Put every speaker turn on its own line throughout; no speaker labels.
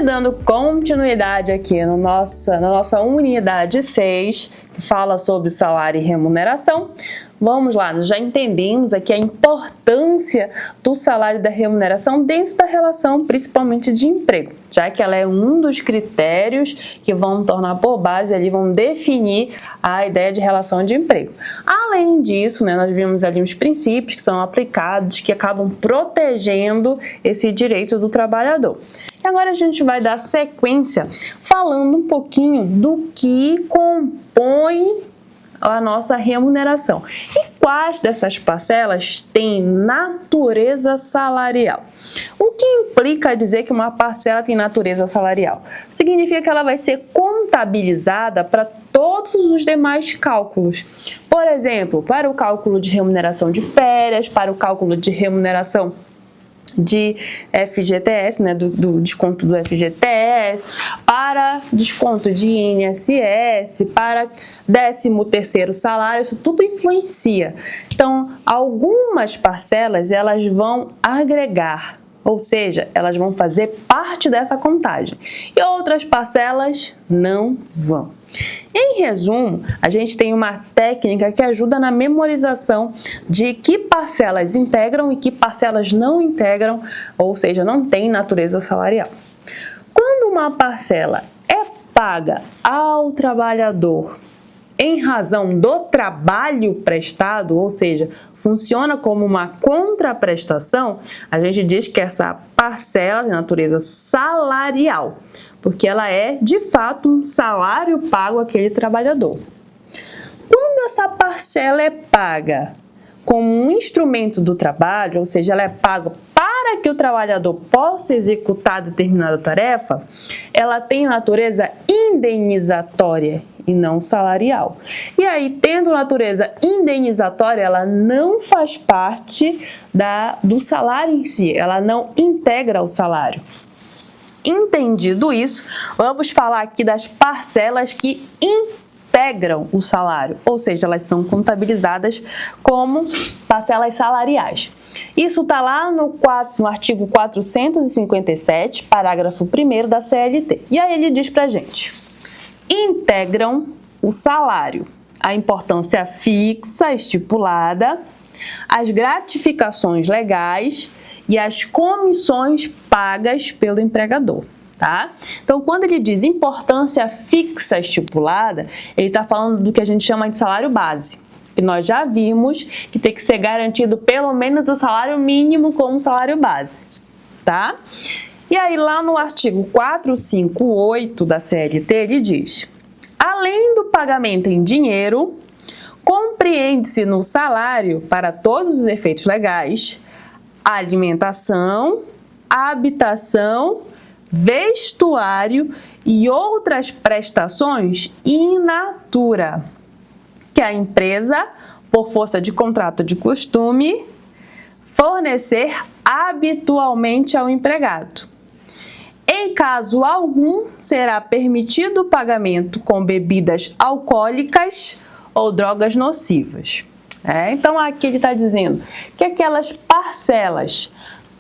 E dando continuidade aqui na nossa unidade 6, que fala sobre salário e remuneração, vamos lá, nós já entendemos aqui a importância do salário e da remuneração dentro da relação, principalmente de emprego, já que ela é um dos critérios que vão tornar por base ali, vão definir a ideia de relação de emprego. Além disso, nós vimos ali os princípios que são aplicados, que acabam protegendo esse direito do trabalhador. E agora a gente vai dar sequência falando um pouquinho do que compõe a nossa remuneração. E quais dessas parcelas têm natureza salarial? O que implica dizer que uma parcela tem natureza salarial? Significa que ela vai ser contabilizada para todos os demais cálculos. Por exemplo, para o cálculo de remuneração de férias, para o cálculo de remuneração de FGTS, do desconto do FGTS, para desconto de INSS, para 13º salário, isso tudo influencia. Então, algumas parcelas elas vão agregar, ou seja, elas vão fazer parte dessa contagem, e outras parcelas não vão. Em resumo, a gente tem uma técnica que ajuda na memorização de que parcelas integram e que parcelas não integram, ou seja, não tem natureza salarial. Quando uma parcela é paga ao trabalhador em razão do trabalho prestado, ou seja, funciona como uma contraprestação, a gente diz que essa parcela tem natureza salarial, porque ela é, de fato, um salário pago àquele trabalhador. Quando essa parcela é paga como um instrumento do trabalho, ou seja, ela é paga para que o trabalhador possa executar determinada tarefa, ela tem natureza indenizatória e não salarial. E aí, tendo natureza indenizatória, ela não faz parte do salário em si, ela não integra o salário. Entendido isso, vamos falar aqui das parcelas que integram o salário, ou seja, elas são contabilizadas como parcelas salariais. Isso está lá no artigo 457, parágrafo 1º da CLT. E aí ele diz pra gente: integram o salário, a importância fixa estipulada, as gratificações legais e as comissões pagas pelo empregador, tá? Então, quando ele diz importância fixa estipulada, ele está falando do que a gente chama de salário base, que nós já vimos que tem que ser garantido pelo menos o salário mínimo como salário base, tá? E aí, lá no artigo 458 da CLT, ele diz: além do pagamento em dinheiro, compreende-se no salário, para todos os efeitos legais, alimentação, habitação, vestuário e outras prestações in natura, que a empresa, por força de contrato de costume, fornecer habitualmente ao empregado. Em caso algum, será permitido o pagamento com bebidas alcoólicas ou drogas nocivas. Então, aqui ele está dizendo que aquelas parcelas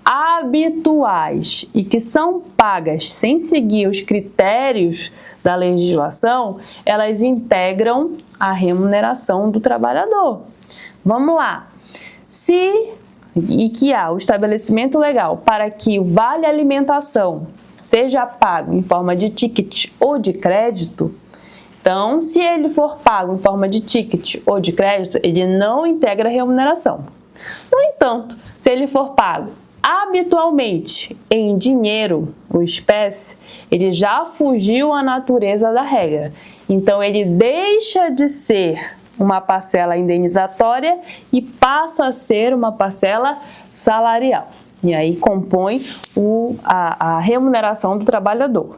habituais e que são pagas sem seguir os critérios da legislação, elas integram a remuneração do trabalhador. Vamos lá. E que há o estabelecimento legal para que o vale alimentação seja pago em forma de ticket ou de crédito, então, se ele for pago em forma de ticket ou de crédito, ele não integra a remuneração. No entanto, se ele for pago habitualmente em dinheiro ou espécie, ele já fugiu à natureza da regra. Então, ele deixa de ser uma parcela indenizatória e passa a ser uma parcela salarial. E aí compõe a remuneração do trabalhador.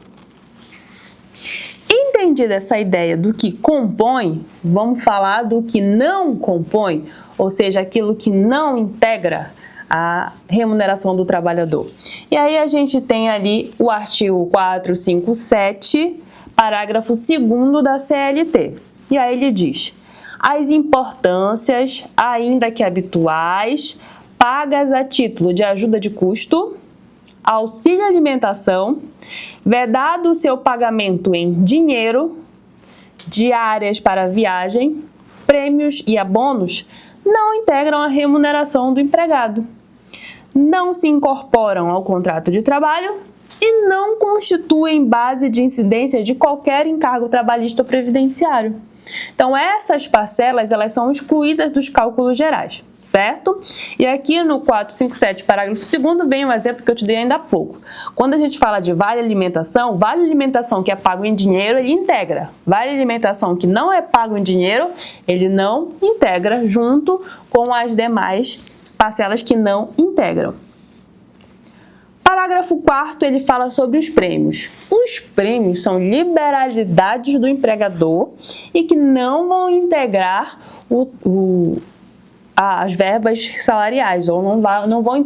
Entendida essa ideia do que compõe, vamos falar do que não compõe, ou seja, aquilo que não integra a remuneração do trabalhador. E aí a gente tem ali o artigo 457, parágrafo 2º da CLT. E aí ele diz: as importâncias, ainda que habituais, pagas a título de ajuda de custo, auxílio alimentação, vedado o seu pagamento em dinheiro, diárias para viagem, prêmios e abonos, não integram a remuneração do empregado, não se incorporam ao contrato de trabalho e não constituem base de incidência de qualquer encargo trabalhista ou previdenciário. Então, essas parcelas, elas são excluídas dos cálculos gerais, certo? E aqui no 457, parágrafo 2º, vem um exemplo que eu te dei ainda há pouco. Quando a gente fala de vale alimentação que é pago em dinheiro, ele integra. Vale alimentação que não é pago em dinheiro, ele não integra junto com as demais parcelas que não integram. Parágrafo 4º, ele fala sobre os prêmios. Os prêmios são liberalidades do empregador e que não vão integrar as verbas salariais, ou não vão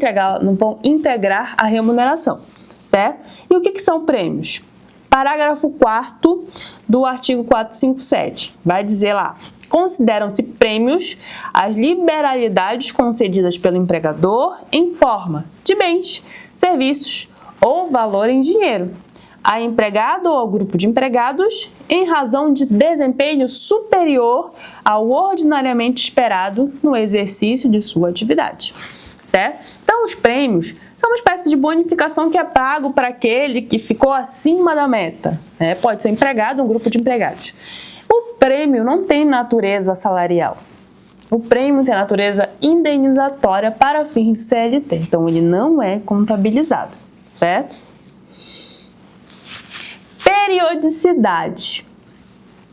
integrar a remuneração, certo? E o que são prêmios? Parágrafo 4º do artigo 457, vai dizer lá: consideram-se prêmios as liberalidades concedidas pelo empregador em forma de bens, serviços ou valor em dinheiro, a empregado ou ao grupo de empregados em razão de desempenho superior ao ordinariamente esperado no exercício de sua atividade, certo? Então, os prêmios são uma espécie de bonificação que é pago para aquele que ficou acima da meta, né? Pode ser empregado ou um grupo de empregados. O prêmio não tem natureza salarial. O prêmio tem natureza indenizatória para fins de CLT. Então, ele não é contabilizado, certo? Periodicidade.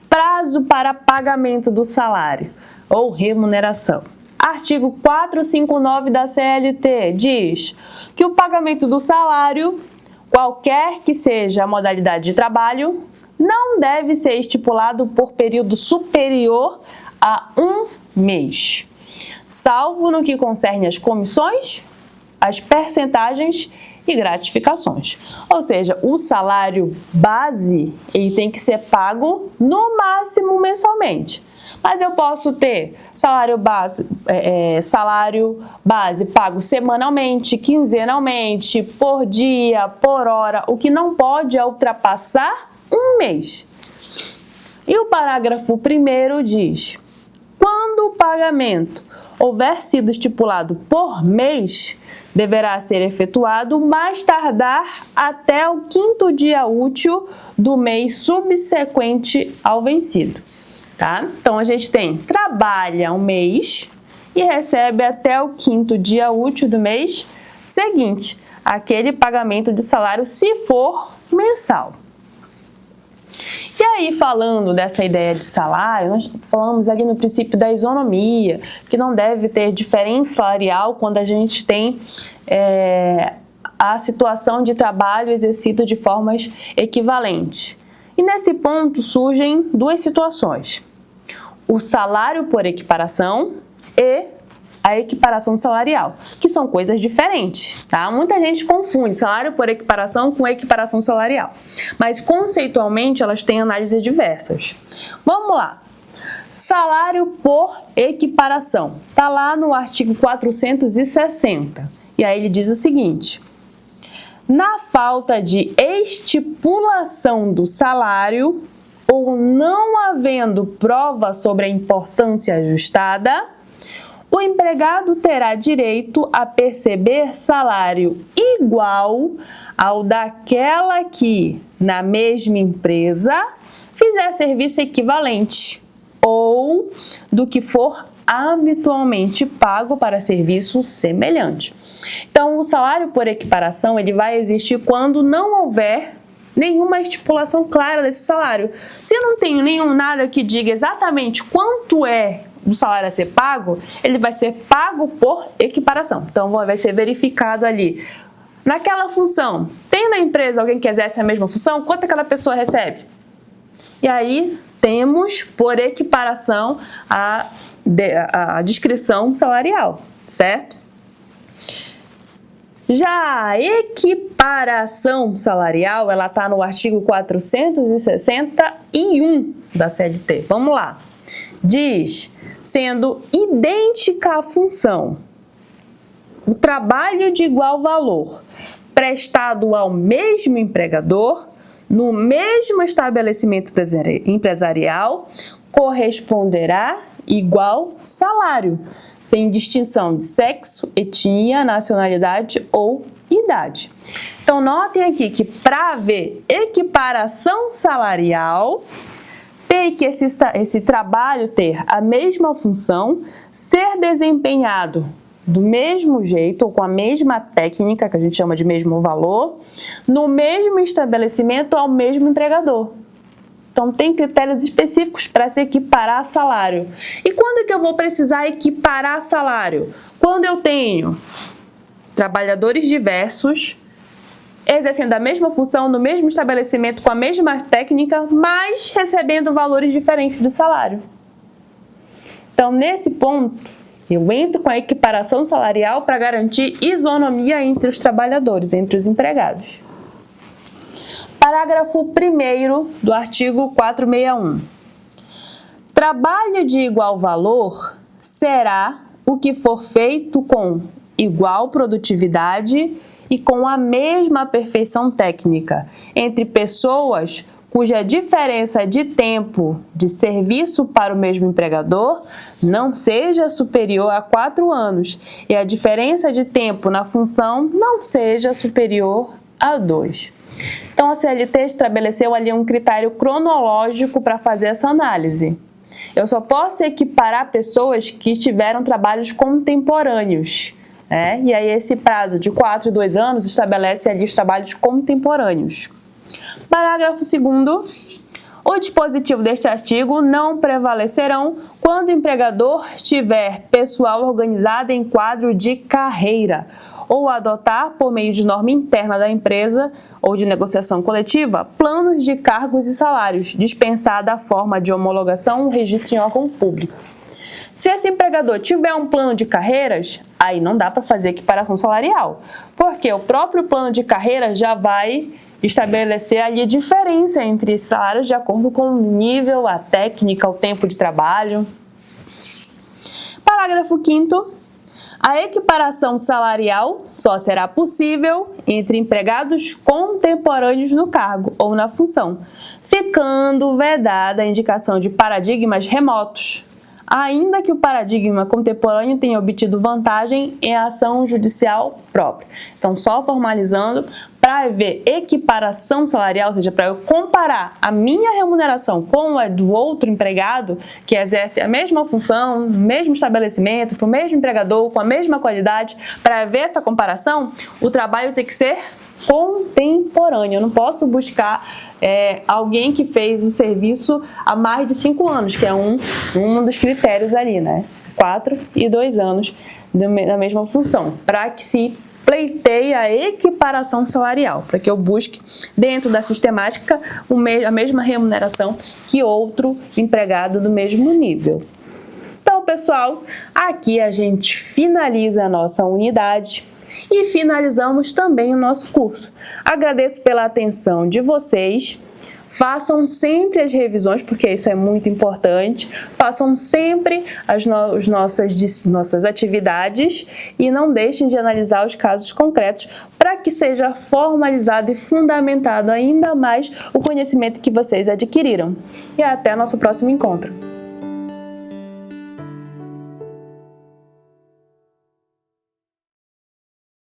Prazo para pagamento do salário ou remuneração. Artigo 459 da CLT diz que o pagamento do salário, qualquer que seja a modalidade de trabalho, não deve ser estipulado por período superior a 1 mês, salvo no que concerne as comissões, as percentagens e gratificações. Ou seja, o salário base, ele tem que ser pago no máximo mensalmente. Mas eu posso ter salário base pago semanalmente, quinzenalmente, por dia, por hora. O que não pode é ultrapassar 1 mês. E o parágrafo 1º diz: quando o pagamento houver sido estipulado por mês, deverá ser efetuado mais tardar até o 5º dia útil do mês subsequente ao vencido. Tá? Então, a gente trabalha um mês e recebe até o 5º dia útil do mês seguinte, aquele pagamento de salário, se for mensal. E aí, falando dessa ideia de salário, nós falamos ali no princípio da isonomia, que não deve ter diferença salarial quando a gente tem a situação de trabalho exercido de formas equivalentes. E nesse ponto surgem duas situações: o salário por equiparação e a equiparação salarial, que são coisas diferentes, tá? Muita gente confunde salário por equiparação com equiparação salarial, mas conceitualmente elas têm análises diversas. Vamos lá. Salário por equiparação, tá lá no artigo 460, e aí ele diz o seguinte: na falta de estipulação do salário ou não havendo prova sobre a importância ajustada, o empregado terá direito a perceber salário igual ao daquela que, na mesma empresa, fizer serviço equivalente ou do que for habitualmente pago para serviço semelhante. Então, o salário por equiparação, ele vai existir quando não houver nenhuma estipulação clara desse salário. Se eu não tenho nada que diga exatamente quanto é do salário a ser pago, ele vai ser pago por equiparação. Então, vai ser verificado ali. Naquela função, tem na empresa alguém que exerce a mesma função? Quanto aquela pessoa recebe? E aí, temos por equiparação a descrição salarial, certo? Já a equiparação salarial, ela está no artigo 461 da CLT. Vamos lá. Diz: sendo idêntica a função, o trabalho de igual valor, prestado ao mesmo empregador, no mesmo estabelecimento empresarial, corresponderá igual salário, sem distinção de sexo, etnia, nacionalidade ou idade. Então, notem aqui que para haver equiparação salarial, tem que esse trabalho ter a mesma função, ser desempenhado do mesmo jeito ou com a mesma técnica, que a gente chama de mesmo valor, no mesmo estabelecimento ao mesmo empregador. Então, tem critérios específicos para se equiparar salário. E quando é que eu vou precisar equiparar salário? Quando eu tenho trabalhadores diversos, exercendo a mesma função no mesmo estabelecimento com a mesma técnica, mas recebendo valores diferentes de salário. Então, nesse ponto, eu entro com a equiparação salarial para garantir isonomia entre os trabalhadores, entre os empregados. Parágrafo 1º do artigo 461. Trabalho de igual valor será o que for feito com igual produtividade e com a mesma perfeição técnica entre pessoas cuja diferença de tempo de serviço para o mesmo empregador não seja superior a 4 anos e a diferença de tempo na função não seja superior a 2. Então, a CLT estabeleceu ali um critério cronológico para fazer essa análise. Eu só posso equiparar pessoas que tiveram trabalhos contemporâneos, né? E aí esse prazo de 4 e 2 anos estabelece ali os trabalhos contemporâneos. Parágrafo 2º. O dispositivo deste artigo não prevalecerão quando o empregador tiver pessoal organizado em quadro de carreira ou adotar, por meio de norma interna da empresa ou de negociação coletiva, planos de cargos e salários, dispensada a forma de homologação ou registro em órgão público. Se esse empregador tiver um plano de carreiras, aí não dá para fazer equiparação salarial, porque o próprio plano de carreira já vai estabelecer ali a diferença entre salários de acordo com o nível, a técnica, o tempo de trabalho. Parágrafo 5º. A equiparação salarial só será possível entre empregados contemporâneos no cargo ou na função, ficando vedada a indicação de paradigmas remotos, ainda que o paradigma contemporâneo tenha obtido vantagem em ação judicial própria. Então, só formalizando, para haver equiparação salarial, ou seja, para eu comparar a minha remuneração com a do outro empregado, que exerce a mesma função, no mesmo estabelecimento, para o mesmo empregador, com a mesma qualidade, para haver essa comparação, o trabalho tem que ser contemporâneo. Eu não posso buscar alguém que fez o serviço há mais de 5 anos, que é um dos critérios ali, né? 4 e 2 anos da mesma função, para que se pleiteie a equiparação salarial, para que eu busque dentro da sistemática a mesma remuneração que outro empregado do mesmo nível. Então, pessoal, aqui a gente finaliza a nossa unidade e finalizamos também o nosso curso. Agradeço pela atenção de vocês. Façam sempre as revisões, porque isso é muito importante. Façam sempre as nossas atividades e não deixem de analisar os casos concretos para que seja formalizado e fundamentado ainda mais o conhecimento que vocês adquiriram. E até nosso próximo encontro.